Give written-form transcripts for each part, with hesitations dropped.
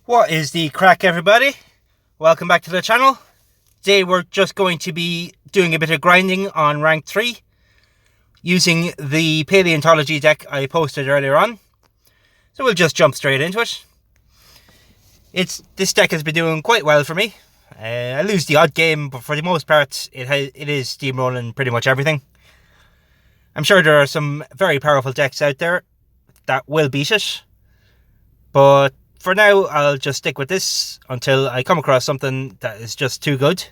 What is the crack, everybody? Welcome back to the channel. Today we're just going to be doing a bit of grinding on rank 3 using the paleontology deck I posted earlier on. So we'll just jump straight into it. This deck has been doing quite well for me. I lose the odd game, but for the most part it is steamrolling pretty much everything. I'm sure there are some very powerful decks out there that will beat it, but for now, I'll just stick with this until I come across something that is just too good,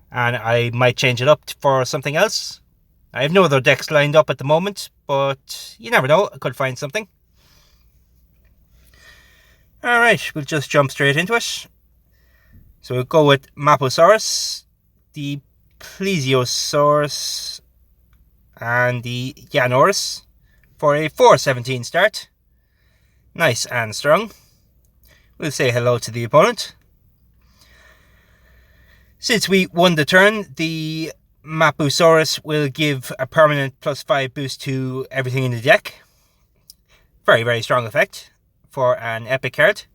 and I might change it up for something else. I have no other decks lined up at the moment, but you never know, I could find something. Alright, we'll just jump straight into it. So we'll go with Maposaurus, the Plesiosaurus, and the Yanosaurus for a 417 start. Nice and strong. We'll say hello to the opponent. Since we won the turn, the Maposaurus will give a permanent +5 boost to everything in the deck. Very, very strong effect for an epic card.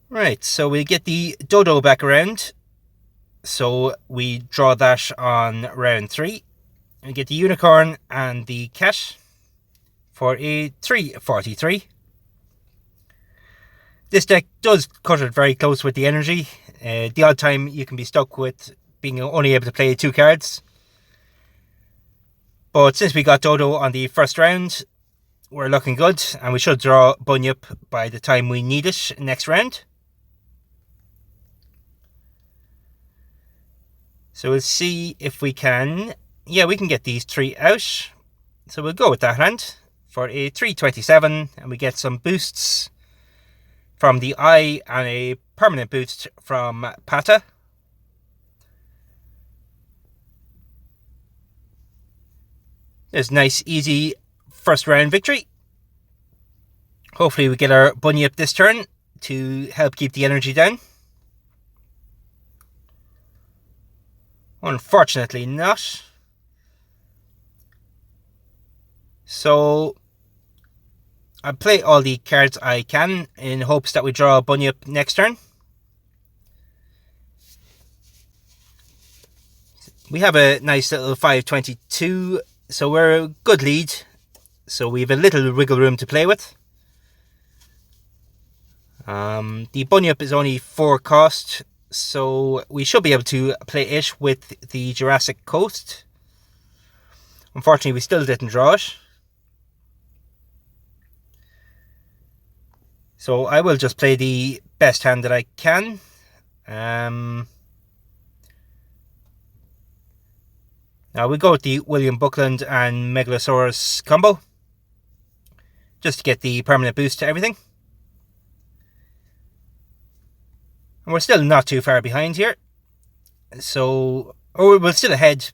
Right, so we get the Dodo back around. So we draw that on round 3. We get the Unicorn and the Cat for a 343. This deck does cut it very close with the energy. The odd time you can be stuck with being only able to play 2 cards. But since we got Dodo on the first round, we're looking good, and we should draw Bunyip by the time we need it next round. So we'll see if we can. Yeah, we can get these 3 out. So we'll go with that hand for a 327, and we get some boosts from the Eye and a permanent boost from Pata. There's a nice, easy first round victory. Hopefully we get our Bunyip this turn to help keep the energy down. Unfortunately not. So I'll play all the cards I can in hopes that we draw a Bunyip next turn. We have a nice little 522, so we're a good lead. So we have a little wiggle room to play with. The Bunyip is only 4 cost, so we should be able to play it with the Jurassic Coast. Unfortunately, we still didn't draw it. So I will just play the best hand that I can. Now we go with the William Buckland and Megalosaurus combo, just to get the permanent boost to everything. And we're still not too far behind here. So, we're still ahead,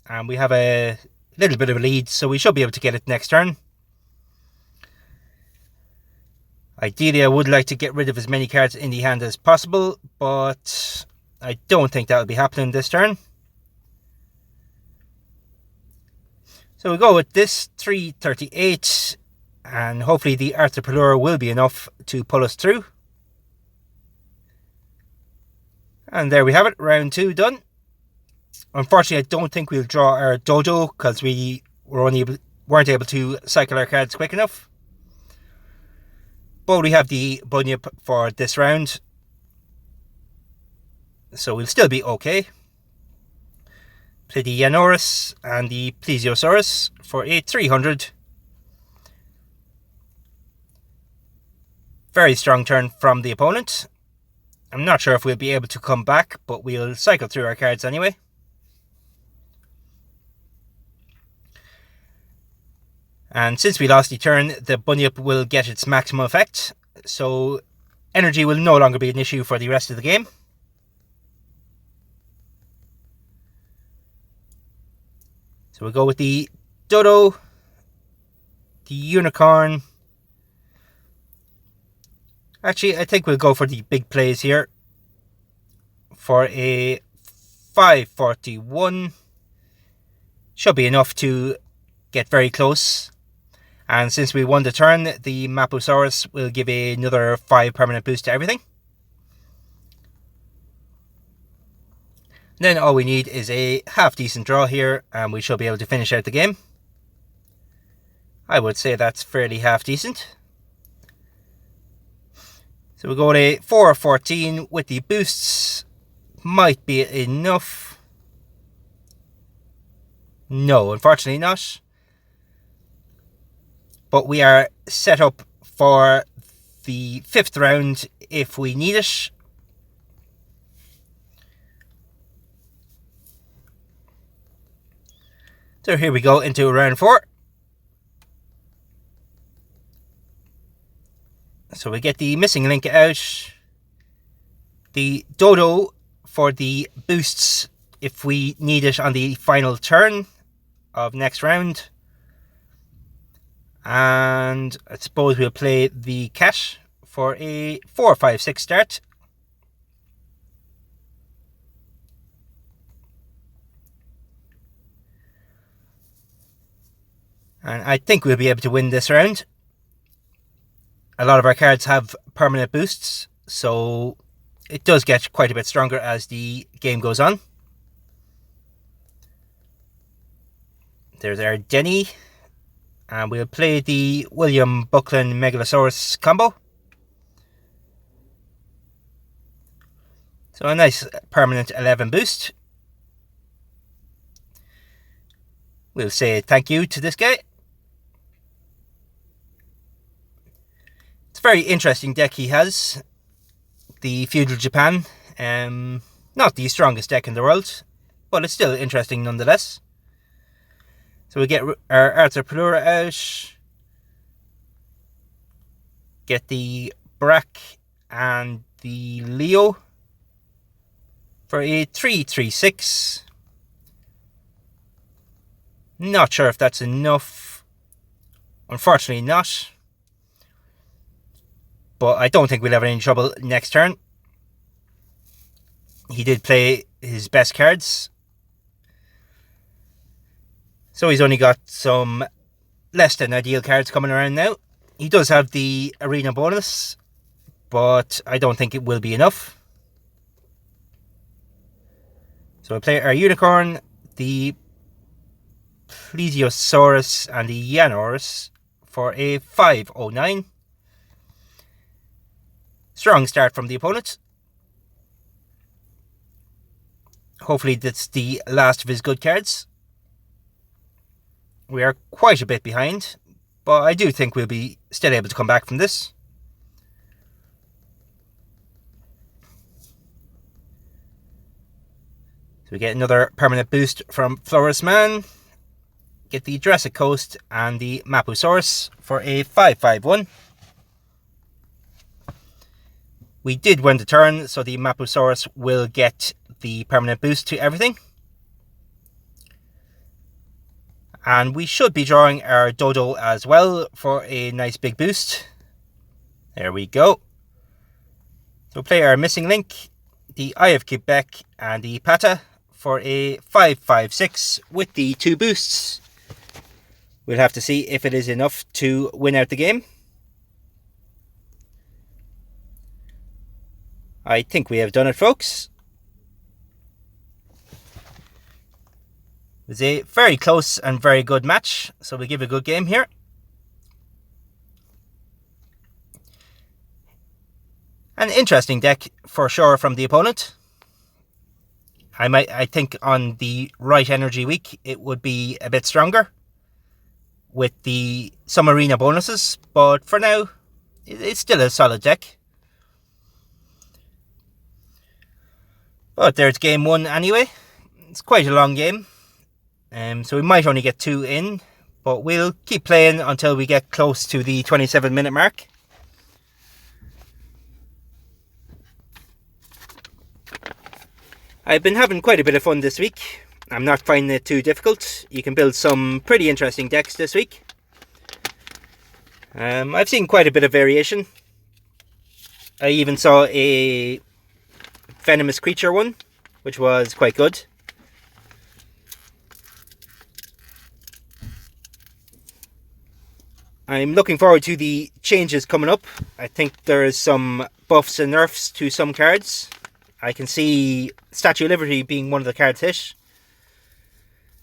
and we have a little bit of a lead, so we should be able to get it next turn. Ideally, I would like to get rid of as many cards in the hand as possible, but I don't think that will be happening this turn. So we go with this 338, and hopefully the Arthropelura will be enough to pull us through. And there we have it, round 2 done. Unfortunately, I don't think we'll draw our Dodo because we weren't able to cycle our cards quick enough. But we have the Bunyip for this round, so we'll still be okay. Play the Yanosaurus and the Plesiosaurus for a 300. Very strong turn from the opponent. I'm not sure if we'll be able to come back, but we'll cycle through our cards anyway. And since we lost the turn, the Bunyip will get its maximum effect, so energy will no longer be an issue for the rest of the game. So we'll go with the Dodo, the Unicorn. Actually, I think we'll go for the big plays here for a 541. Should be enough to get very close. And since we won the turn, the Mapusaurus will give another 5 permanent boost to everything. Then all we need is a half decent draw here, and we should be able to finish out the game. I would say that's fairly half decent. So we'll go to 4-14 with the boosts. Might be enough. No, unfortunately not. But we are set up for the 5th round if we need it. So here we go into round 4. So we get the missing link out. The dodo for the boosts if we need it on the final turn of next round. And I suppose we'll play the cat for a 4-5-6 start. And I think we'll be able to win this round. A lot of our cards have permanent boosts, so it does get quite a bit stronger as the game goes on. There's our Denny. And we'll play the William Buckland Megalosaurus combo. So a nice permanent 11 boost. We'll say thank you to this guy. It's a very interesting deck he has. The Feudal Japan. Not the strongest deck in the world, but it's still interesting nonetheless. So we get our Arthur Pelura out. Get the Brack and the Leo for a 3-3-6. Not sure if that's enough. Unfortunately not. But I don't think we'll have any trouble next turn. He did play his best cards. So he's only got some less than ideal cards coming around now. He does have the arena bonus, but I don't think it will be enough. So we'll play our Unicorn, the Plesiosaurus and the Yanorus for a 5-09. Strong start from the opponent. Hopefully that's the last of his good cards. We are quite a bit behind, but I do think we'll be still able to come back from this. So we get another permanent boost from Flores Man. Get the Jurassic Coast and the Mapusaurus for a 5-5-1. We did win the turn, so the Mapusaurus will get the permanent boost to everything. And we should be drawing our Dodo as well for a nice big boost. There we go. So play our missing link, the Eye of Quebec and the Pata for a 5-5-6 with the 2 boosts. We'll have to see if it is enough to win out the game. I think we have done it, folks. It was a very close and very good match, so we'll give a good game here. An interesting deck for sure from the opponent. I think on the right energy week it would be a bit stronger with some arena bonuses, but for now it's still a solid deck. But there's game 1 anyway. It's quite a long game. So we might only get 2 in, but we'll keep playing until we get close to the 27-minute mark. I've been having quite a bit of fun this week. I'm not finding it too difficult. You can build some pretty interesting decks this week. I've seen quite a bit of variation. I even saw a venomous creature one, which was quite good. I'm looking forward to the changes coming up. I think there's some buffs and nerfs to some cards. I can see Statue of Liberty being one of the cards hit,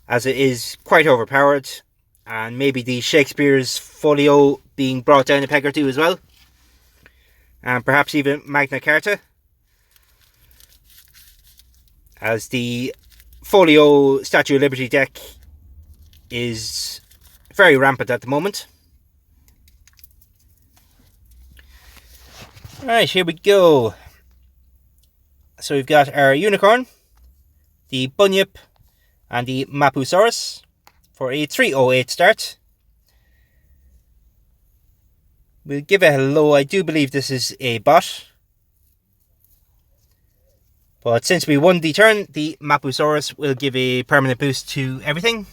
as it is quite overpowered, and maybe the Shakespeare's Folio being brought down a peg or two as well, and perhaps even Magna Carta, as the Folio Statue of Liberty deck is very rampant at the moment. Alright, here we go. So we've got our Unicorn, the Bunyip, and the Mapusaurus for a 308 start. We'll give it a hello. I do believe this is a bot. But since we won the turn, the Mapusaurus will give a permanent boost to everything.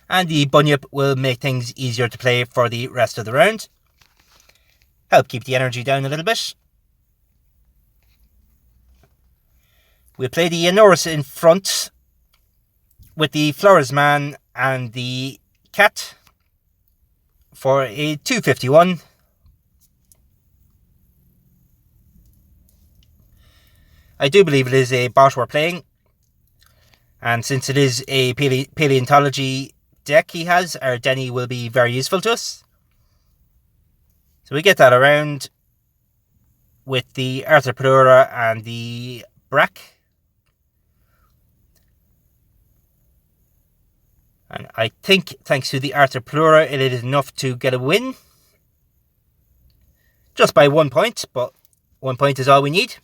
And the Bunyip will make things easier to play for the rest of the round. Help keep the energy down a little bit. We'll play the Enorus in front with the Flores Man and the Cat for a 251. I do believe it is a bot we're playing, and since it is a paleontology deck he has, our Denny will be very useful to us. So we get that around with the Arthropleura and the Brack. And I think thanks to the Arthropleura it is enough to get a win. Just by 1 point, but 1 point is all we need.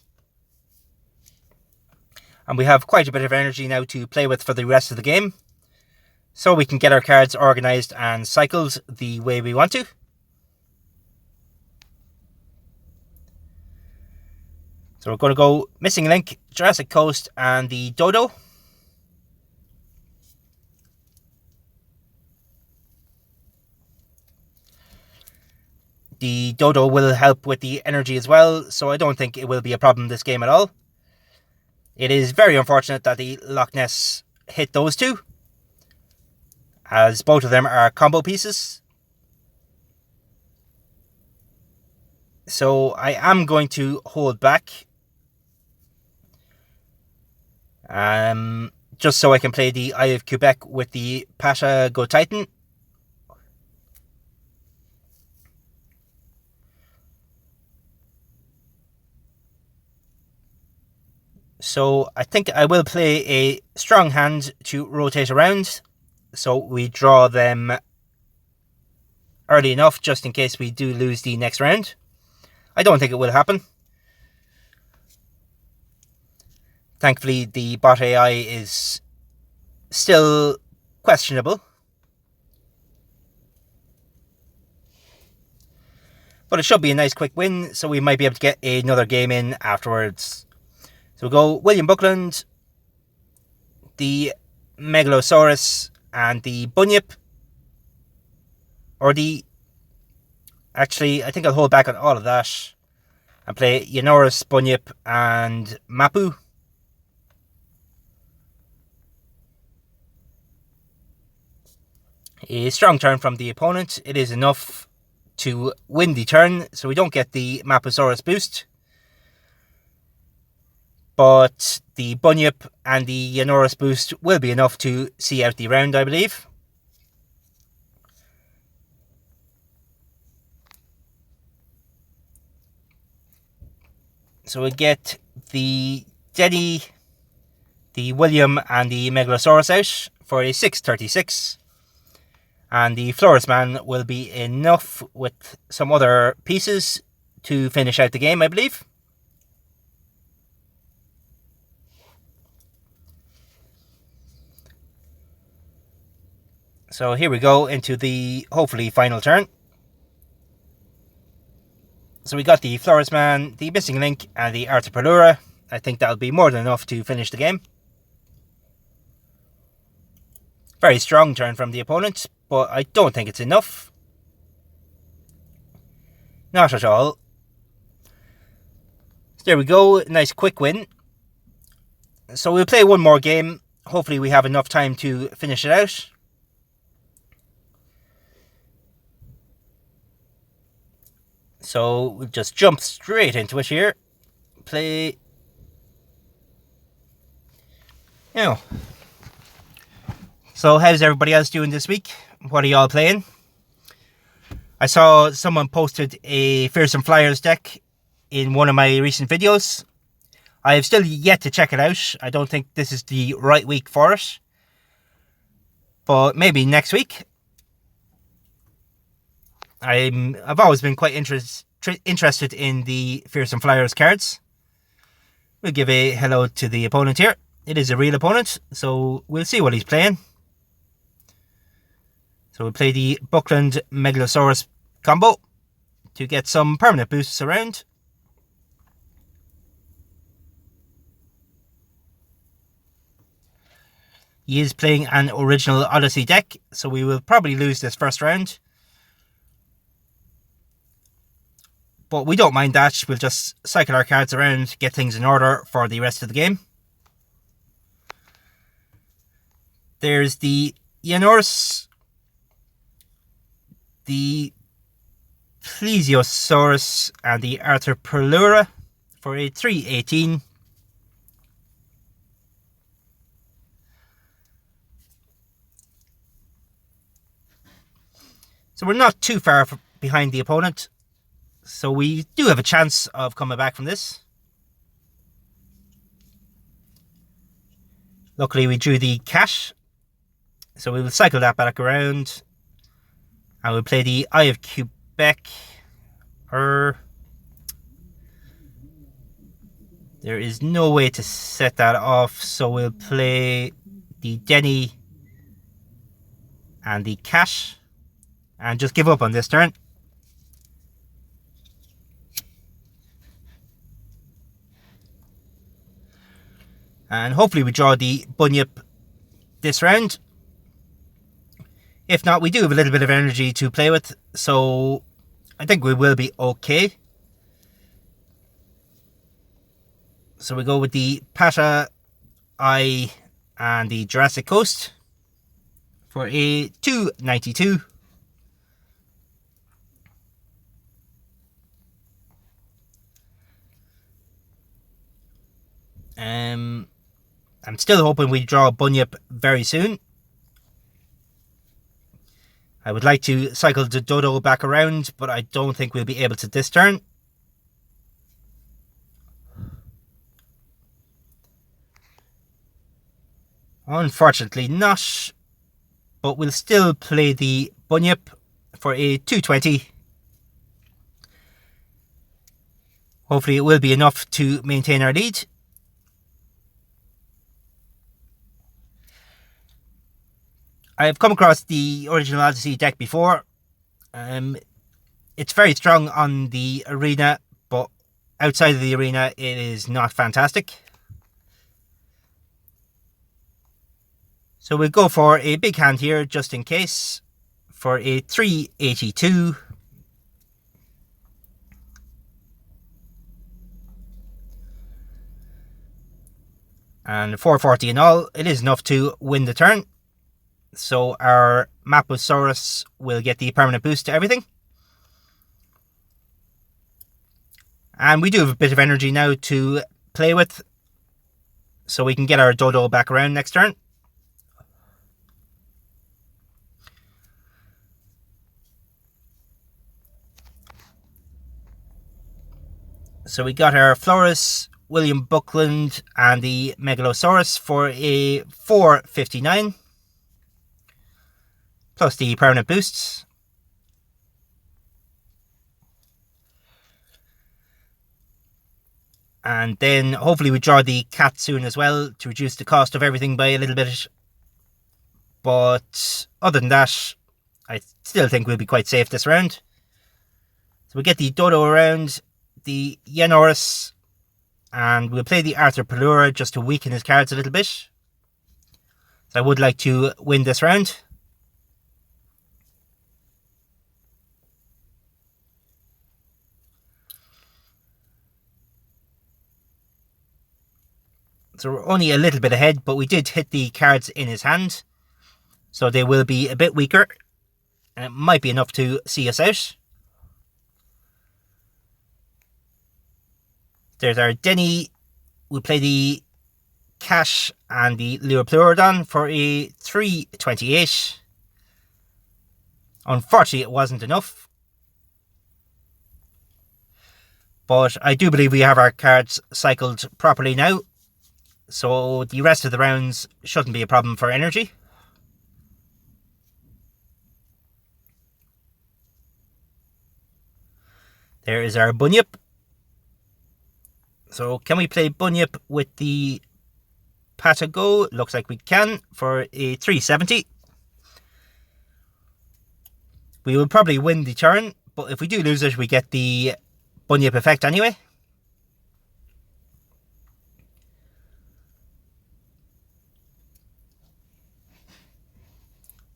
And we have quite a bit of energy now to play with for the rest of the game, so we can get our cards organised and cycled the way we want to. So we're going to go Missing Link, Jurassic Coast, and the Dodo. The Dodo will help with the energy as well, so I don't think it will be a problem this game at all. It is very unfortunate that the Loch Ness hit those two, as both of them are combo pieces. So I am going to hold back, just so I can play the Eye of Quebec with the Pasha Go Titan. So I think I will play a strong hand to rotate around, so we draw them early enough just in case we do lose the next round. I don't think it will happen. Thankfully the bot AI is still questionable, but it should be a nice quick win, so we might be able to get another game in afterwards. So we'll go William Buckland, the Megalosaurus, and the Bunyip. Actually, I think I'll hold back on all of that and play Enorus, Bunyip, and Mapu. A strong turn from the opponent. It is enough to win the turn, so we don't get the Mapusaurus boost. But the Bunyip and the Enorus boost will be enough to see out the round, I believe. So we get the Denny, the William, and the Megalosaurus out for a 636. And the Flores Man will be enough with some other pieces to finish out the game, I believe. So here we go into the hopefully final turn. So we got the Flores Man, the Missing Link, and the Arthropleura. I think that'll be more than enough to finish the game. Very strong turn from the opponent, but I don't think it's enough. Not at all. So there we go, nice quick win. So we'll play one more game, hopefully we have enough time to finish it out. So we'll just jump straight into it here. Play. So how's everybody else doing this week? What are y'all playing? I saw someone posted a Fearsome Flyers deck in one of my recent videos. I have still yet to check it out. I don't think this is the right week for it. But maybe next week. I've always been quite interested in the Fearsome Flyers cards. We'll give a hello to the opponent here. It is a real opponent, so we'll see what he's playing. So we'll play the Buckland Megalosaurus combo to get some permanent boosts around. He is playing an original Odyssey deck, so we will probably lose this first round. But we don't mind that. We'll just cycle our cards around, get things in order for the rest of the game. There's the Ionorus, the Plesiosaurus, and the Arthropelura for a 3/18. So we're not too far behind the opponent. So we do have a chance of coming back from this. Luckily we drew the cat. So we will cycle that back around. And we'll play the Eye of Quebec. There is no way to set that off. So we'll play the Denny and the cat. And just give up on this turn. And hopefully we draw the Bunyip this round. If not, we do have a little bit of energy to play with, so I think we will be okay. So we go with the Pata, Eye, and the Jurassic Coast for a 2/92. I'm still hoping we draw a Bunyip very soon. I would like to cycle the Dodo back around, but I don't think we'll be able to this turn. Unfortunately not, but we'll still play the Bunyip for a 2/20. Hopefully it will be enough to maintain our lead. I've come across the original Odyssey deck before. It's very strong on the arena, but outside of the arena it is not fantastic. So we'll go for a big hand here just in case for a 3/82. And 4/40 in all. It is enough to win the turn. So our Maposaurus will get the permanent boost to everything. And we do have a bit of energy now to play with, so we can get our Dodo back around next turn. So we got our Florus, William Buckland, and the Megalosaurus for a 4/59. Plus the permanent boosts. And then hopefully we draw the cat soon as well to reduce the cost of everything by a little bit. But other than that, I still think we'll be quite safe this round. So we get the Dodo around, the Ionorus, and we'll play the Arthropelura just to weaken his cards a little bit. So I would like to win this round. So we're only a little bit ahead, but we did hit the cards in his hand. So they will be a bit weaker. And it might be enough to see us out. There's our Denny. We play the Cash and the Pleurodon for a 328. Unfortunately, it wasn't enough. But I do believe we have our cards cycled properly now. So the rest of the rounds shouldn't be a problem for energy. There is our Bunyip. So can we play Bunyip with the Patago? Looks like we can for a 370. We will probably win the turn, but if we do lose it, we get the Bunyip effect anyway.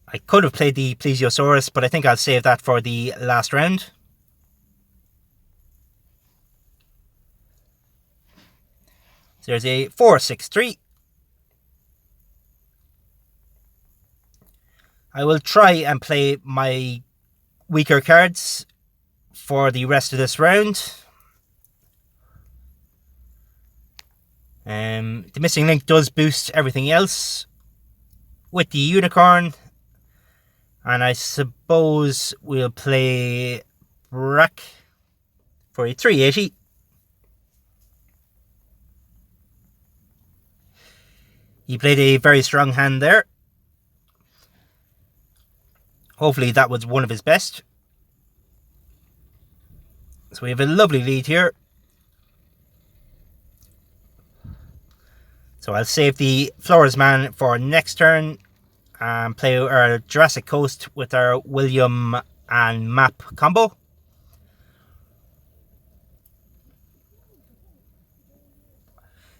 I could have played the Plesiosaurus, but I think I'll save that for the last round. So there's a 463. I will try and play my weaker cards for the rest of this round. The missing link does boost everything else with the unicorn. And I suppose we'll play Brack for a 380. He played a very strong hand there. Hopefully that was one of his best. So we have a lovely lead here. So I'll save the Flores Man for next turn and play our Jurassic Coast with our William and Map combo.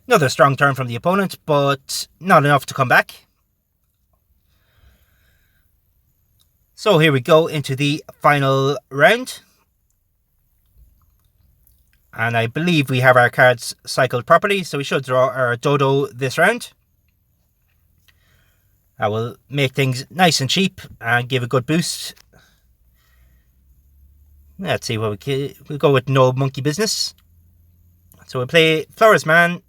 Another strong turn from the opponent, but not enough to come back. So here we go into the final round. And I believe we have our cards cycled properly, so we should draw our Dodo this round. I will make things nice and cheap and give a good boost. Let's see what we'll go with no monkey business. So we'll play Flores Man,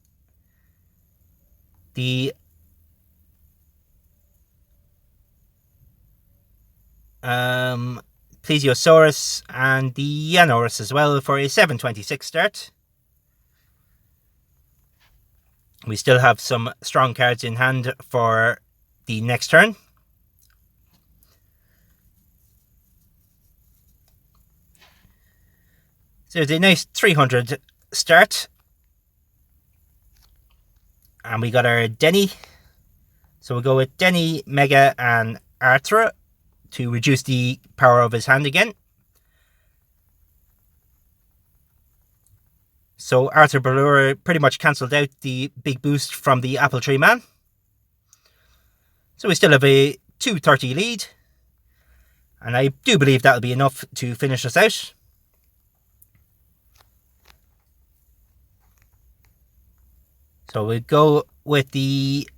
the Plesiosaurus and the Yanoris as well for a 726 start. We still have some strong cards in hand for the next turn. So there's a nice 300 start. And we got our Denny. So we'll go with Denny, Mega and Arthur to reduce the power of his hand again. So Arthur Ballura pretty much cancelled out the big boost from the Apple Tree Man. So we still have a 230 lead. And I do believe that'll be enough to finish us out. So we'll go with the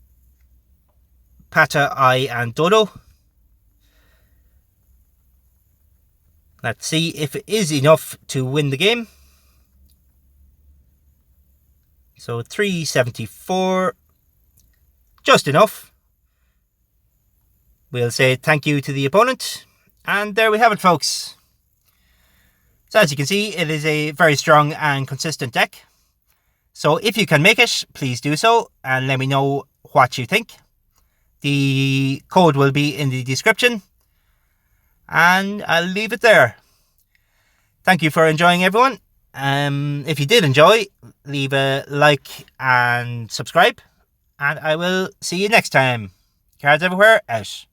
Pata, I and Dodo. Let's see if it is enough to win the game. So 374. Just enough. We'll say thank you to the opponent. And there we have it, folks. So as you can see, it is a very strong and consistent deck. So if you can make it, please do so and let me know what you think. The code will be in the description. And I'll leave it there. Thank you for enjoying, everyone. If you did enjoy, leave a like and subscribe. And I will see you next time. Cards everywhere, out.